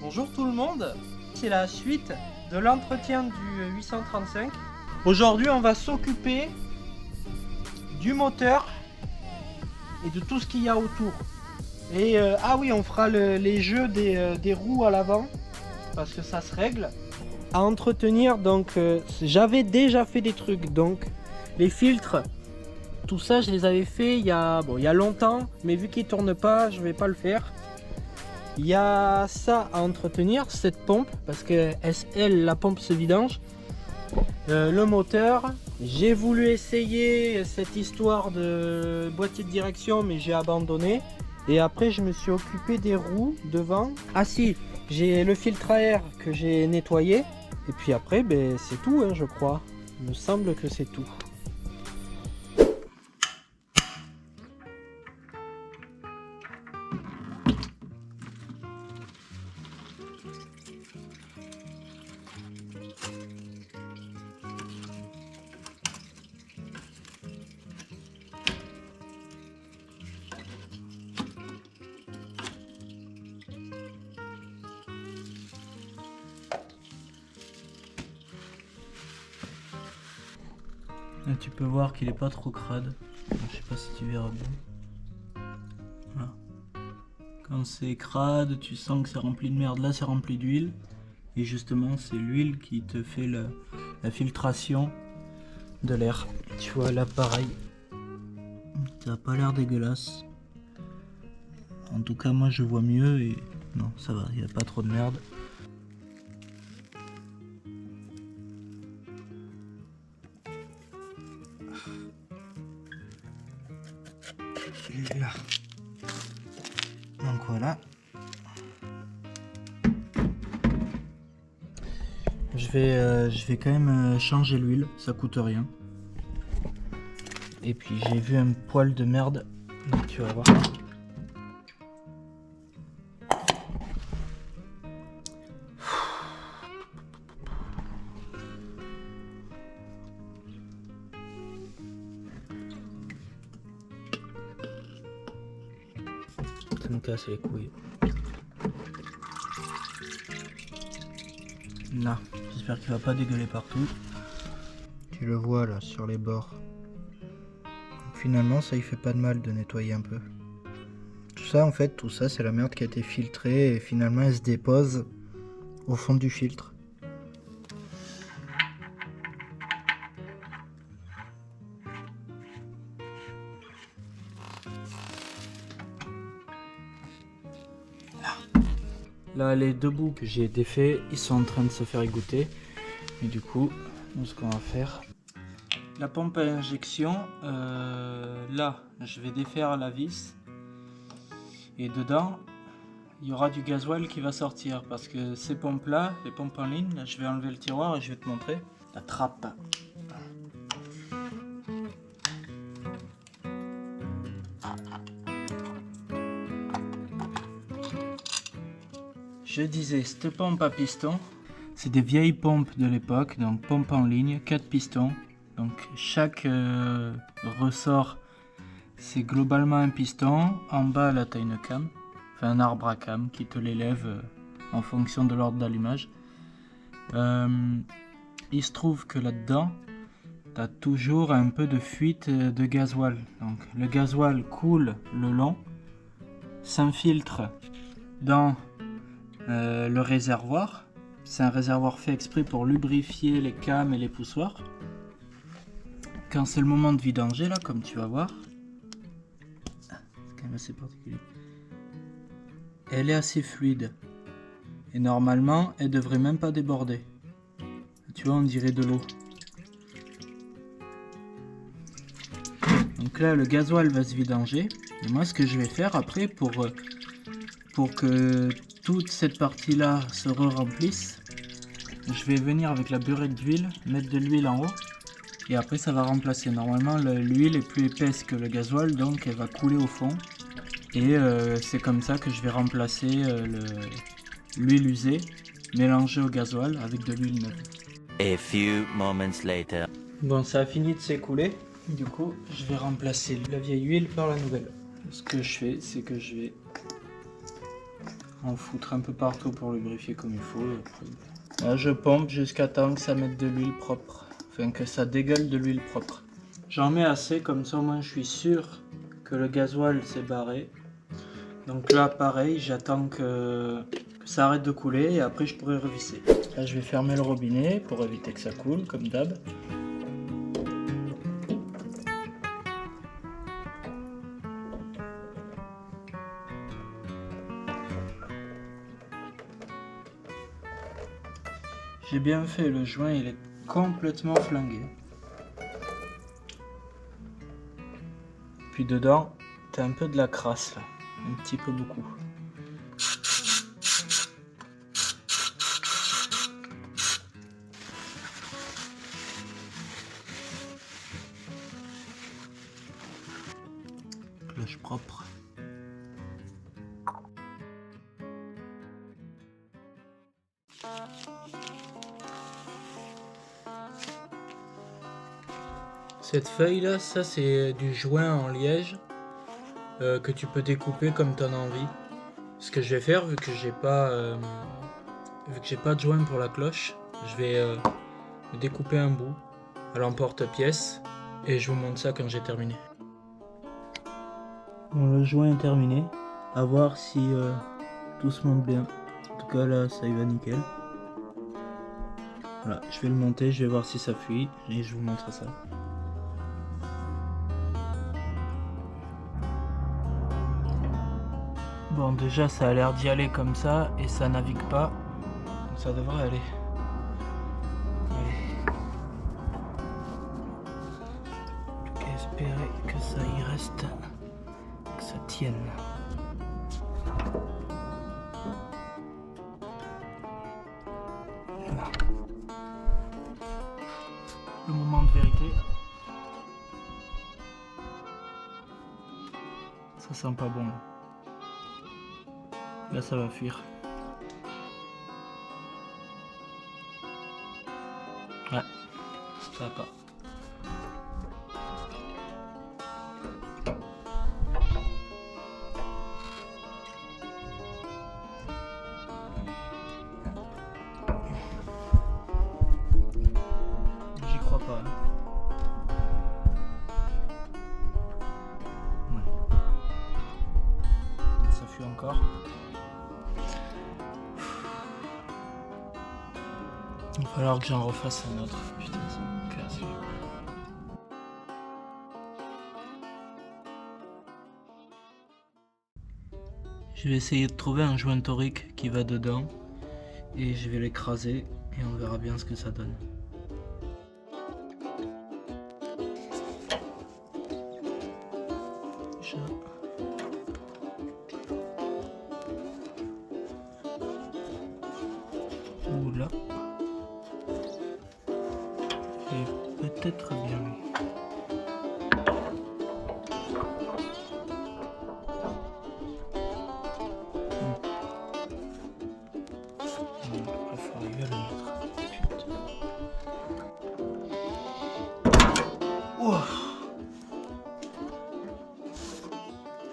Bonjour tout le monde, c'est la suite de l'entretien du 835. Aujourd'hui on va s'occuper du moteur et de tout ce qu'il y a autour. Et ah oui, on fera les jeux des roues à l'avant parce que ça se règle. À entretenir, donc j'avais déjà fait des trucs, donc les filtres, tout ça je les avais fait il y a longtemps, mais vu qu'ils tournent pas, je vais pas le faire. Il y a ça à entretenir, cette pompe, parce que SL, la pompe se vidange. Le moteur, j'ai voulu essayer cette histoire de boîtier de direction, mais j'ai abandonné. Et après, je me suis occupé des roues devant. Ah si, j'ai le filtre à air que j'ai nettoyé. Et puis après, ben, c'est tout, hein, je crois. Il me semble que c'est tout. Là, tu peux voir qu'il est pas trop crade. Je sais pas si tu verras bien. Voilà. Quand c'est crade, tu sens que c'est rempli de merde. Là, c'est rempli d'huile. Et justement, c'est l'huile qui te fait la filtration de l'air. Tu vois, là, pareil. Ça n'a pas l'air dégueulasse. En tout cas, moi, je vois mieux et non, ça va. Il n'y a pas trop de merde. Là. Donc voilà. Je vais quand même changer l'huile, ça coûte rien. Et puis j'ai vu un poil de merde, donc tu vas voir. Ça me casse les couilles. Là, j'espère qu'il va pas dégueuler partout. Tu le vois là sur les bords. Donc, finalement, ça il fait pas de mal de nettoyer un peu. Tout ça en fait, tout ça c'est la merde qui a été filtrée et finalement elle se dépose au fond du filtre. Là, les deux bouts que j'ai défaits, ils sont en train de se faire égoutter. Et du coup, ce qu'on va faire, la pompe à injection, là, je vais défaire la vis. Et dedans, il y aura du gasoil qui va sortir. Parce que ces pompes-là, les pompes en ligne, là, je vais enlever le tiroir et je vais te montrer la trappe. Je disais, cette pompe à piston, c'est des vieilles pompes de l'époque, donc pompe en ligne, 4 pistons. Donc chaque ressort, c'est globalement un piston. En bas, là, tu as une cam, enfin un arbre à cam qui te l'élève en fonction de l'ordre d'allumage. Il se trouve que là-dedans, tu as toujours un peu de fuite de gasoil. Donc le gasoil coule le long, s'infiltre dans le réservoir. C'est un réservoir fait exprès pour lubrifier les cams et les poussoirs. Quand c'est le moment de vidanger, là, comme tu vas voir, c'est quand même assez particulier. Elle est assez fluide. Et normalement, elle devrait même pas déborder. Tu vois, on dirait de l'eau. Donc là, le gasoil va se vidanger. Et moi, ce que je vais faire après, pour que toute cette partie-là se re-remplisse, je vais venir avec la burette d'huile, mettre de l'huile en haut. Et après, ça va remplacer. Normalement, l'huile est plus épaisse que le gasoil, donc elle va couler au fond. Et c'est comme ça que je vais remplacer l'huile usée, mélangée au gasoil avec de l'huile neuve. A few moments later. Bon, ça a fini de s'écouler. Du coup, je vais remplacer la vieille huile par la nouvelle. Ce que je fais, c'est que je vais en foutre un peu partout pour lubrifier comme il faut. Et après, là, je pompe jusqu'à temps que ça mette de l'huile propre, enfin que ça dégueule de l'huile propre. J'en mets assez, comme ça au moins je suis sûr que le gasoil s'est barré. Donc là pareil, j'attends que ça arrête de couler et après je pourrai revisser. Là je vais fermer le robinet pour éviter que ça coule comme d'hab. J'ai bien fait, le joint il est complètement flingué. Puis dedans, t'as un peu de la crasse là, un petit peu beaucoup. Cloche propre. Cette feuille là, ça c'est du joint en liège que tu peux découper comme tu en as envie. Ce que je vais faire, vu que j'ai pas de joint pour la cloche, je vais découper un bout à l'emporte-pièce et je vous montre ça quand j'ai terminé. Bon, le joint est terminé, à voir si tout se monte bien. En tout cas là ça y va nickel. Voilà, je vais le monter, je vais voir si ça fuit et je vous montre ça. Bon, déjà ça a l'air d'y aller comme ça et ça navigue pas, donc ça devrait aller. Plus qu'à espérer que ça y reste, que ça tienne. Voilà. Le moment de vérité. Ça sent pas bon là. Là ça va fuir. Ouais, ça va pas. J'y crois pas. Hein. Ouais. Ça fuit encore. Il va falloir que j'en refasse un autre. Putain, ça me casse. Je vais essayer de trouver un joint torique qui va dedans et je vais l'écraser et on verra bien ce que ça donne. Oula. Et peut-être bien. Après, faut arriver à le mettre. Oh.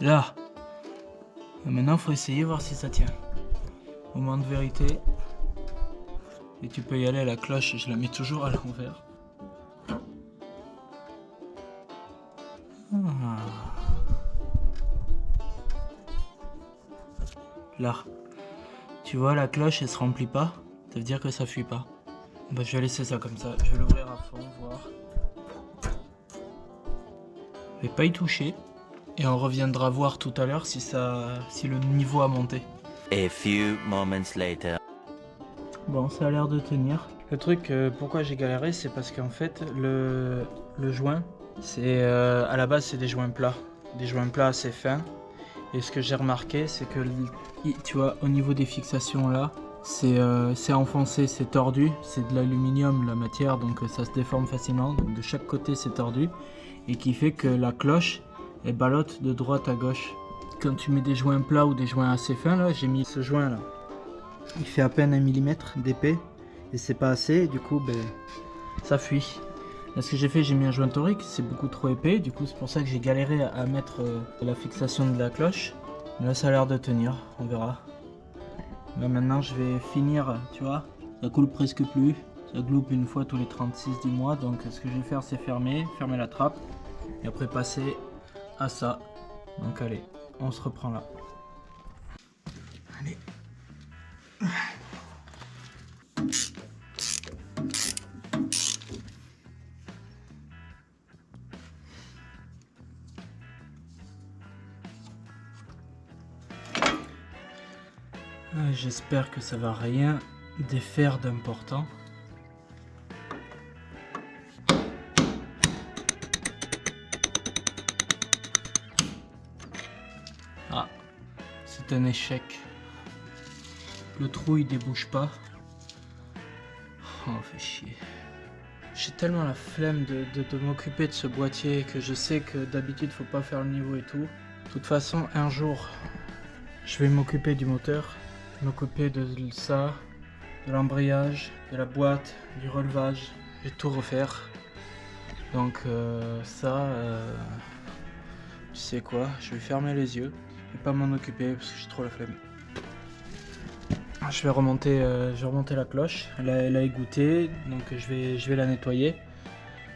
Là. Maintenant, faut essayer voir si ça tient. Moment de vérité. Et tu peux y aller, la cloche, je la mets toujours à l'envers. Là. Tu vois, la cloche, elle se remplit pas. Ça veut dire que ça fuit pas. Bah, je vais laisser ça comme ça. Je vais l'ouvrir à fond, voir. Je vais pas y toucher. Et on reviendra voir tout à l'heure si le niveau a monté. A few moments later. Bon, ça a l'air de tenir. Le truc, pourquoi j'ai galéré, c'est parce qu'en fait, le joint, c'est à la base, c'est des joints plats. Des joints plats assez fins. Et ce que j'ai remarqué, c'est que, tu vois, au niveau des fixations là, c'est enfoncé, c'est tordu. C'est de l'aluminium, la matière, donc ça se déforme facilement. Donc de chaque côté, c'est tordu. Et qui fait que la cloche, elle ballotte de droite à gauche. Quand tu mets des joints plats ou des joints assez fins, là, j'ai mis ce joint là. Il fait à peine 1 mm d'épais et c'est pas assez, et du coup ben, ça fuit. Là, ce que j'ai fait, j'ai mis un joint torique, c'est beaucoup trop épais, du coup c'est pour ça que j'ai galéré à mettre la fixation de la cloche. Mais là ça a l'air de tenir, on verra. Là maintenant je vais finir, tu vois, ça coule presque plus, ça gloupe une fois tous les 36-10 mois, donc ce que je vais faire c'est fermer la trappe et après passer à ça. Donc allez, on se reprend là. Allez. J'espère que ça va rien défaire d'important. Ah, c'est un échec. Le trou il débouche pas. Oh, fait chier. J'ai tellement la flemme de m'occuper de ce boîtier que je sais que d'habitude faut pas faire le niveau et tout. De toute façon, un jour, je vais m'occuper du moteur, m'occuper de ça, de l'embrayage, de la boîte, du relevage. Je vais tout refaire. Donc tu sais quoi, je vais fermer les yeux et pas m'en occuper parce que j'ai trop la flemme. Je vais remonter la cloche, elle a égoutté, donc je vais la nettoyer.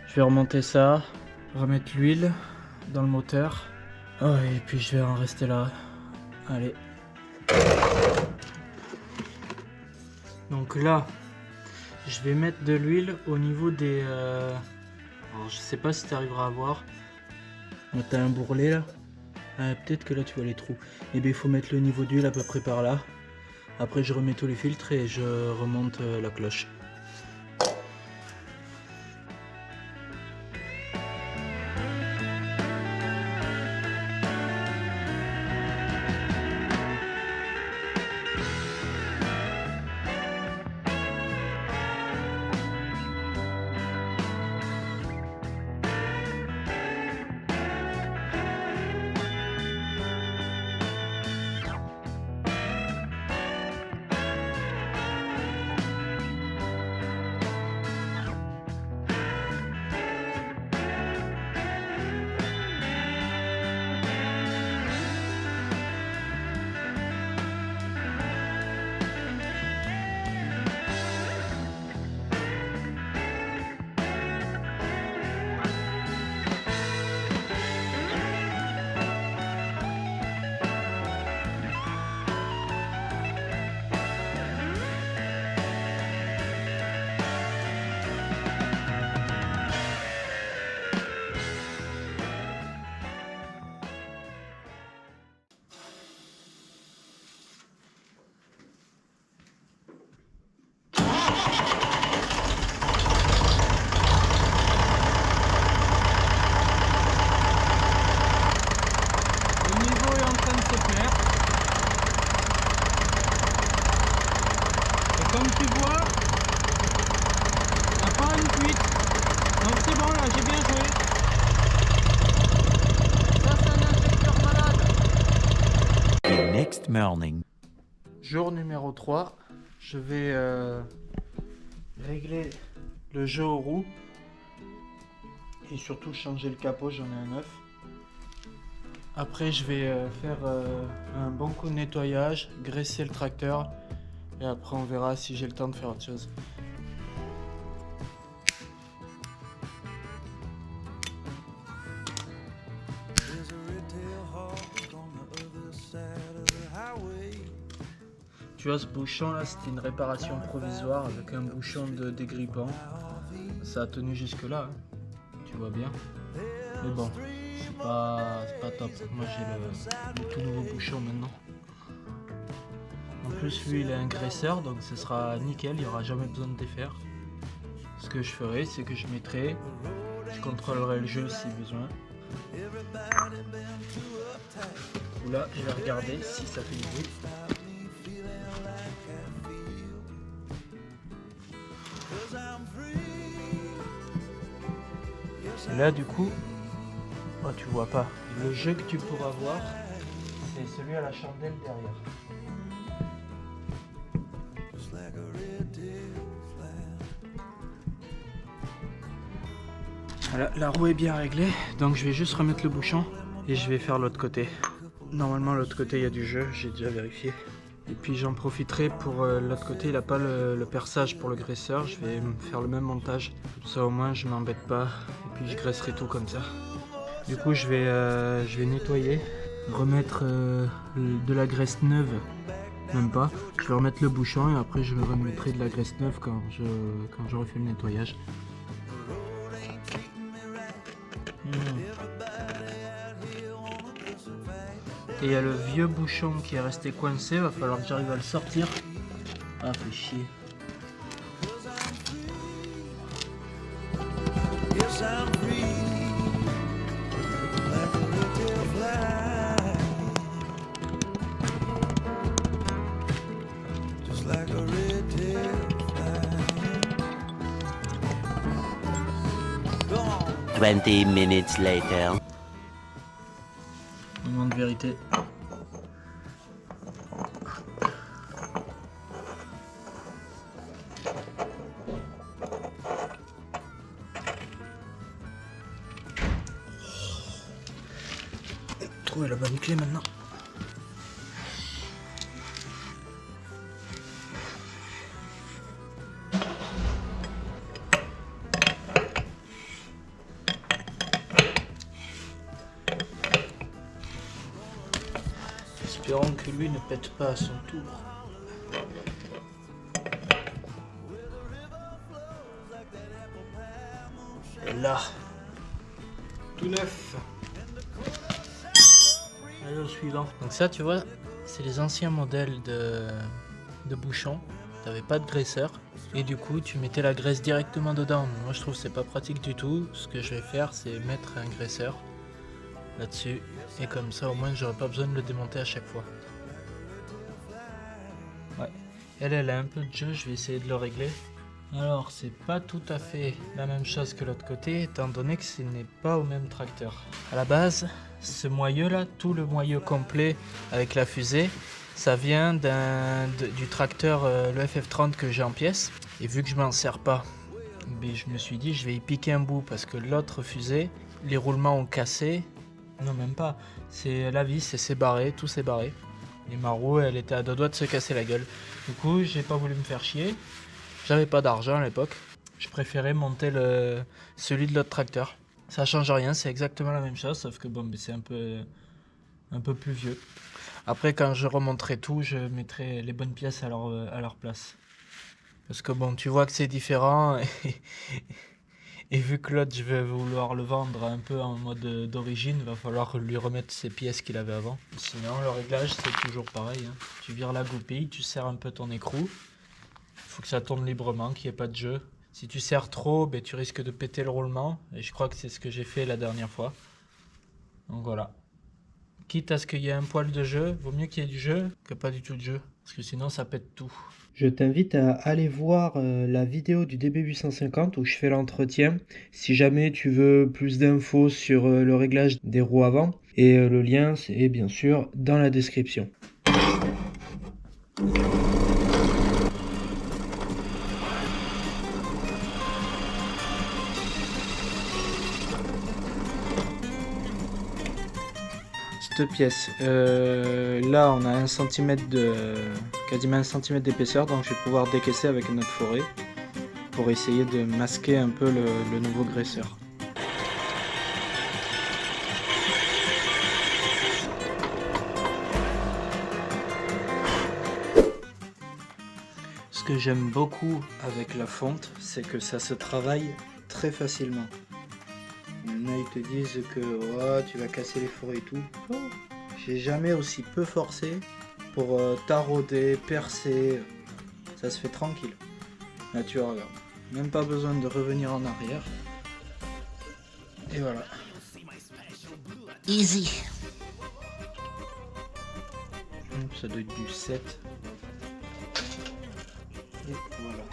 Je vais remonter ça, remettre l'huile dans le moteur. Oh, et puis je vais en rester là. Allez. Donc là, je vais mettre de l'huile au niveau des... Alors je sais pas si tu arriveras à voir. T'as un bourrelet là. Peut-être que là tu vois les trous. Et bien il faut mettre le niveau d'huile à peu près par là. Après je remets tous les filtres et je remonte la cloche. Comme tu vois, il n'y a pas une fuite. Donc c'est bon là, j'ai bien joué. Ça c'est un injecteur malade. The next morning. Jour numéro 3, je vais régler le jeu aux roues. Et surtout changer le capot, j'en ai un neuf. Après je vais faire un bon coup de nettoyage, graisser le tracteur. Et après on verra si j'ai le temps de faire autre chose. Tu vois ce bouchon là, c'était une réparation provisoire avec un bouchon de dégrippant. Ça a tenu jusque là, hein. Tu vois bien. Mais bon, c'est pas top. Moi j'ai le tout nouveau bouchon maintenant. En plus lui il est un graisseur, donc ce sera nickel, il n'y aura jamais besoin de défaire. Ce que je ferai, c'est que je contrôlerai le jeu si besoin. Là je vais regarder si ça fait du bruit. Et là du coup, oh, tu vois pas, le jeu que tu pourras voir, c'est celui à la chandelle derrière. Voilà, la roue est bien réglée, donc je vais juste remettre le bouchon et je vais faire l'autre côté. Normalement l'autre côté il y a du jeu, j'ai déjà vérifié. Et puis j'en profiterai pour l'autre côté, il n'a pas le perçage pour le graisseur. Je vais faire le même montage. Comme ça au moins je m'embête pas. Et puis je graisserai tout comme ça. Du coup je vais nettoyer, remettre de la graisse neuve. Même pas. Je vais remettre le bouchon et après je remettrai de la graisse neuve quand j'aurai fait le nettoyage. Et il y a le vieux bouchon qui est resté coincé, va falloir que j'arrive à le sortir. Ah, fait chier. Twenty minutes later. Moment de vérité. Trouver la bonne clé maintenant. Espérons que lui ne pète pas à son tour. Et là, tout neuf. Allez au suivant. Donc ça, tu vois, c'est les anciens modèles de bouchons. T'avais pas de graisseur et du coup tu mettais la graisse directement dedans. Moi je trouve que c'est pas pratique du tout. Ce que je vais faire, c'est mettre un graisseur là-dessus et comme ça au moins j'aurai pas besoin de le démonter à chaque fois. Ouais, elle a un peu de jeu, je vais essayer de le régler. Alors c'est pas tout à fait la même chose que l'autre côté étant donné que ce n'est pas au même tracteur. À la base, ce moyeu là, tout le moyeu complet avec la fusée, ça vient du tracteur le FF30 que j'ai en pièces. Et vu que je m'en sers pas, mais je me suis dit je vais y piquer un bout parce que l'autre fusée, les roulements ont cassé. Non même pas, c'est la vis, c'est barré, tout s'est barré. Et ma roue elle était à deux doigts de se casser la gueule. Du coup j'ai pas voulu me faire chier. J'avais pas d'argent à l'époque. Je préférais monter celui de l'autre tracteur. Ça change rien, c'est exactement la même chose, sauf que bon, c'est un peu plus vieux. Après, quand je remonterai tout, je mettrai les bonnes pièces à leur place. Parce que bon, tu vois que c'est différent. Et vu que l'autre, je vais vouloir le vendre un peu en mode d'origine, il va falloir lui remettre ses pièces qu'il avait avant. Sinon, le réglage, c'est toujours pareil. Hein. Tu vires la goupille, tu serres un peu ton écrou. Faut que ça tourne librement, qu'il n'y ait pas de jeu. Si tu serres trop, ben, tu risques de péter le roulement. Et je crois que c'est ce que j'ai fait la dernière fois. Donc voilà. Quitte à ce qu'il y ait un poil de jeu, vaut mieux qu'il y ait du jeu que pas du tout de jeu. Parce que sinon ça pète tout. Je t'invite à aller voir la vidéo du DB850 où je fais l'entretien. Si jamais tu veux plus d'infos sur le réglage des roues avant. Et le lien c'est bien sûr dans la description. Cette pièce, là on a 1 cm quasiment 1 cm d'épaisseur, donc je vais pouvoir décaisser avec notre forêt pour essayer de masquer un peu le nouveau graisseur. Ce que j'aime beaucoup avec la fonte, c'est que ça se travaille très facilement. Il y en a, ils te disent que oh, tu vas casser les forêts et tout. Oh, j'ai jamais aussi peu forcé pour tarauder, percer. Ça se fait tranquille. Là tu regardes. Même pas besoin de revenir en arrière. Et voilà. Easy. Ça doit être du 7. Et voilà.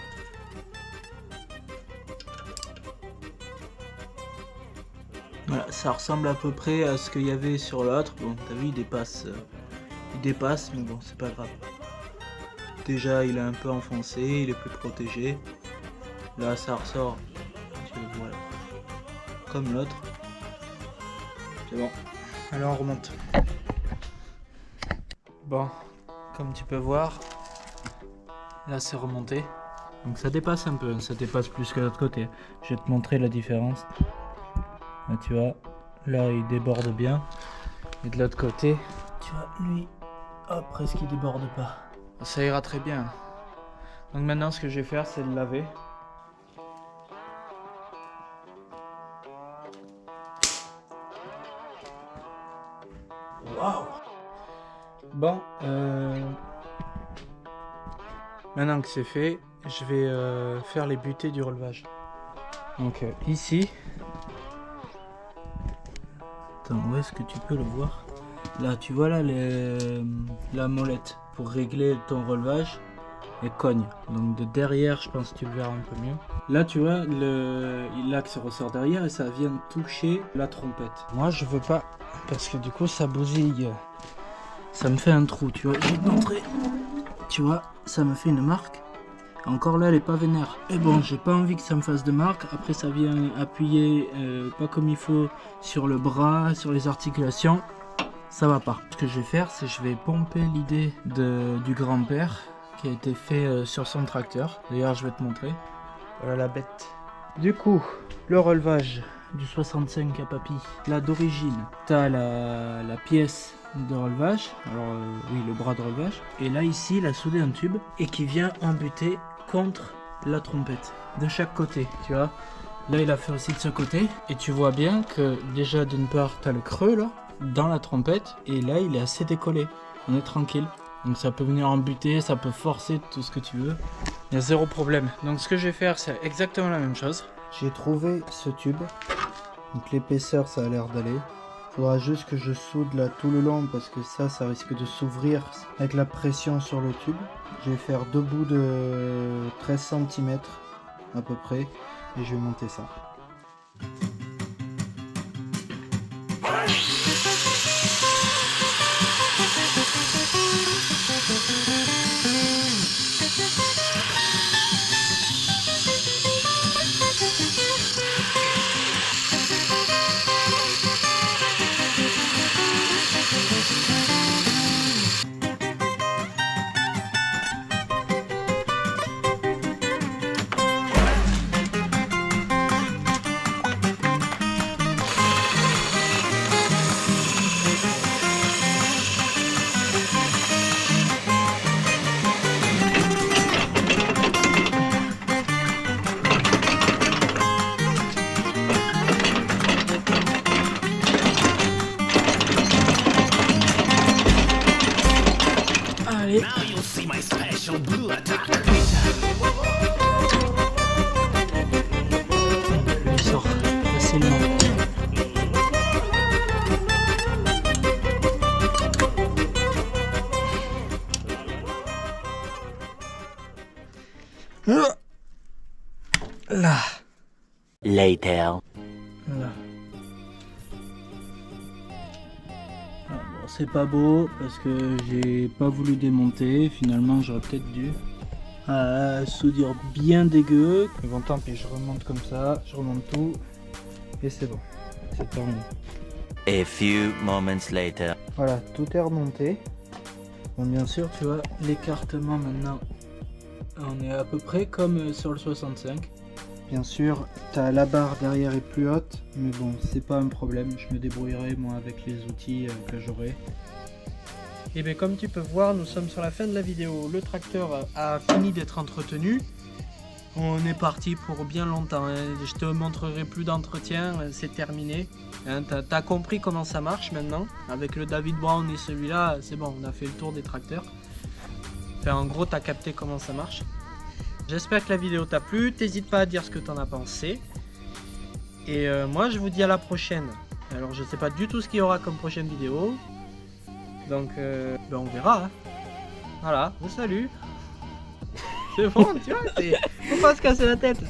Voilà, ça ressemble à peu près à ce qu'il y avait sur l'autre. Bon, t'as vu, il dépasse, mais bon, c'est pas grave. Déjà, il est un peu enfoncé, il est plus protégé. Là, ça ressort, voilà, comme l'autre. C'est bon. Alors, on remonte. Bon, Comme tu peux voir, là c'est remonté. Donc ça dépasse un peu, ça dépasse plus que l'autre côté. Je vais te montrer la différence. Là tu vois, là il déborde bien. Et de l'autre côté, tu vois, lui, hop, presque il déborde pas. Ça ira très bien. Donc maintenant ce que je vais faire c'est le laver. Waouh! Bon, maintenant que c'est fait, je vais faire les butées du relevage. Donc ici, attends, où est-ce que tu peux le voir? Là, tu vois là la molette pour régler ton relevage, elle cogne. Donc de derrière, je pense que tu le verras un peu mieux. Là, tu vois, l'axe ressort derrière et ça vient toucher la trompette. Moi, je veux pas, parce que du coup, ça bousille. Ça me fait un trou, tu vois. Je vais te montrer. Tu vois, ça me fait une marque. Encore là, elle est pas vénère. Et bon, j'ai pas envie que ça me fasse de marque. Après, ça vient appuyer pas comme il faut sur le bras, sur les articulations. Ça va pas. Ce que je vais faire, c'est que je vais pomper l'idée du grand-père qui a été fait sur son tracteur. D'ailleurs, je vais te montrer. Voilà la bête. Du coup, le relevage du 65 à papy. Là, d'origine, t'as la pièce de relevage, alors oui, le bras de relevage, et là ici il a soudé un tube et qui vient embuter contre la trompette de chaque côté, tu vois. Là il a fait aussi de ce côté et tu vois bien que déjà d'une part tu as le creux là dans la trompette et là il est assez décollé, on est tranquille, donc ça peut venir embuter, ça peut forcer, tout ce que tu veux, il y a zéro problème. Donc ce que je vais faire c'est exactement la même chose. J'ai trouvé ce tube, donc l'épaisseur ça a l'air d'aller. Faudra juste que je soude là tout le long parce que ça risque de s'ouvrir avec la pression sur le tube. Je vais faire deux bouts de 13 cm à peu près et je vais monter ça. Allez. Il sort facilement. Là. Later. Là. Bon, c'est pas beau parce que j'ai pas voulu démonter. Finalement, j'aurais peut-être dû. Soudure bien dégueu. Mais bon, tant pis, je remonte comme ça. Je remonte tout. Et c'est bon. C'est terminé. A few moments later. Voilà, tout est remonté. Bon, bien sûr, tu vois, l'écartement maintenant, on est à peu près comme sur le 65. Bien sûr, la barre derrière est plus haute, mais bon, c'est pas un problème. Je me débrouillerai moi avec les outils que j'aurai. Et bien comme tu peux voir, nous sommes sur la fin de la vidéo. Le tracteur a fini d'être entretenu. On est parti pour bien longtemps, hein. Je te montrerai plus d'entretien, c'est terminé. Hein, t'as compris comment ça marche maintenant. Avec le David Brown et celui-là, c'est bon, on a fait le tour des tracteurs. Enfin, en gros, t'as capté comment ça marche. J'espère que la vidéo t'a plu. T'hésites pas à dire ce que t'en as pensé. Et moi, je vous dis à la prochaine. Alors, je sais pas du tout ce qu'il y aura comme prochaine vidéo. Donc, ben on verra. Hein. Voilà, salut. C'est bon, tu vois, faut pas se casser la tête.